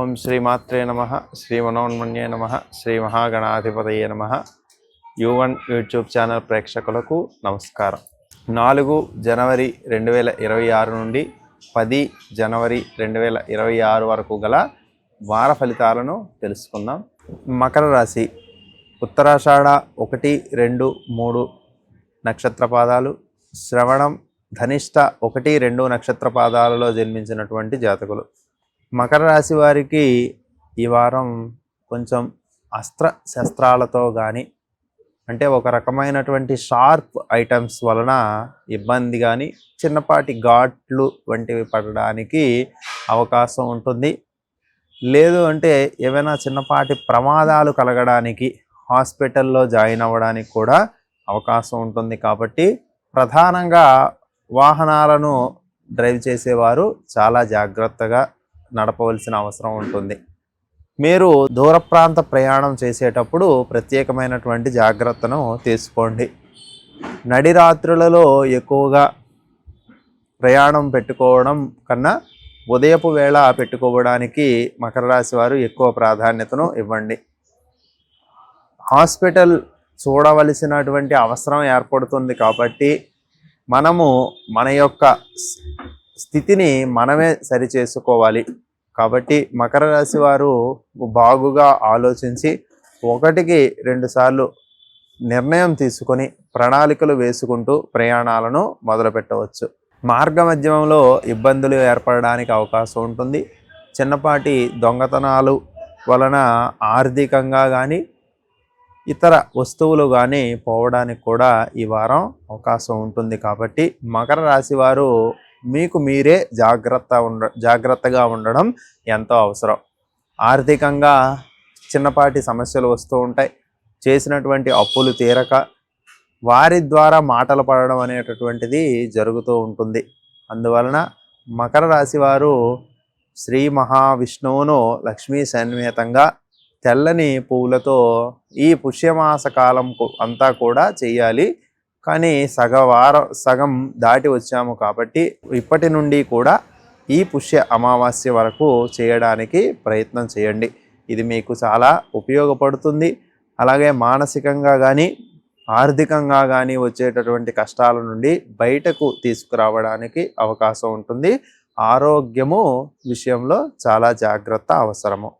ఓం శ్రీమాత్రే నమ శ్రీ మనోన్మన్యే నమ శ్రీ మహాగణాధిపతయే నమ U1 యూట్యూబ్ ఛానల్ ప్రేక్షకులకు నమస్కారం. 4 జనవరి 2026 నుండి 10 జనవరి 2026 వరకు గల వార ఫలితాలను తెలుసుకుందాం. మకర రాశి ఉత్తరాషాఢ 1, 2, 3 నక్షత్ర పాదాలు, శ్రవణం, ధనిష్ట 1, 2 నక్షత్ర పాదాలలో జన్మించినటువంటి జాతకులు. మకర రాశి వారికి ఈ వారం కొంచెం అస్త్ర శస్త్రాలతో కానీ అంటే ఒక రకమైనటువంటి షార్ప్ ఐటమ్స్ వలన ఇబ్బంది కానీ చిన్నపాటి ఘాట్లు వంటివి పడడానికి అవకాశం ఉంటుంది. లేదు అంటే ఏవైనా చిన్నపాటి ప్రమాదాలు కలగడానికి హాస్పిటల్లో జాయిన్ అవ్వడానికి కూడా అవకాశం ఉంటుంది. కాబట్టి ప్రధానంగా వాహనాలను డ్రైవ్ చేసేవారు చాలా జాగ్రత్తగా నడపవలసిన అవసరం ఉంటుంది. మీరు దూర ప్రాంత ప్రయాణం చేసేటప్పుడు ప్రత్యేకమైనటువంటి జాగ్రత్తను తీసుకోండి. నడి రాత్రులలో ఎక్కువగా ప్రయాణం పెట్టుకోవడం కన్నా ఉదయపు వేళ పెట్టుకోవడానికి మకర రాశి వారు ఎక్కువ ప్రాధాన్యతను ఇవ్వండి. హాస్పిటల్ చూడవలసినటువంటి అవసరం ఏర్పడుతుంది కాబట్టి మనము మన యొక్క స్థితిని మనమే సరిచేసుకోవాలి. కాబట్టి మకర రాశి వారు బాగుగా ఆలోచించి 1-2 సార్లు నిర్ణయం తీసుకొని ప్రణాళికలు వేసుకుంటూ ప్రయాణాలను మొదలుపెట్టవచ్చు. మార్గ మధ్యంలో ఇబ్బందులు ఏర్పడడానికి అవకాశం ఉంటుంది. చిన్నపాటి దొంగతనాలు వలన ఆర్థికంగా కానీ ఇతర వస్తువులు కానీ పోవడానికి కూడా ఈ వారం అవకాశం ఉంటుంది. కాబట్టి మకర రాశి వారు మీకు మీరే జాగ్రత్తగా ఉండడం ఎంతో అవసరం. ఆర్థికంగా చిన్నపాటి సమస్యలు వస్తూ ఉంటాయి. చేసినటువంటి అప్పులు తీరక వారి ద్వారా మాటలు పడడం అనేటటువంటిది జరుగుతూ ఉంటుంది. అందువలన మకర రాశి వారు శ్రీ మహావిష్ణువును లక్ష్మీ సమేతంగా తెల్లని పువ్వులతో ఈ పుష్యమాస కాలం అంతా కూడా చేయాలి. కానీ సగం దాటి వచ్చాము కాబట్టి ఇప్పటి నుండి కూడా ఈ పుష్య అమావాస్య వరకు చేయడానికి ప్రయత్నం చేయండి. ఇది మీకు చాలా ఉపయోగపడుతుంది. అలాగే మానసికంగా కానీ ఆర్థికంగా కానీ వచ్చేటటువంటి కష్టాల నుండి బయటకు తీసుకురావడానికి అవకాశం ఉంటుంది. ఆరోగ్యము విషయంలో చాలా జాగ్రత్త అవసరము.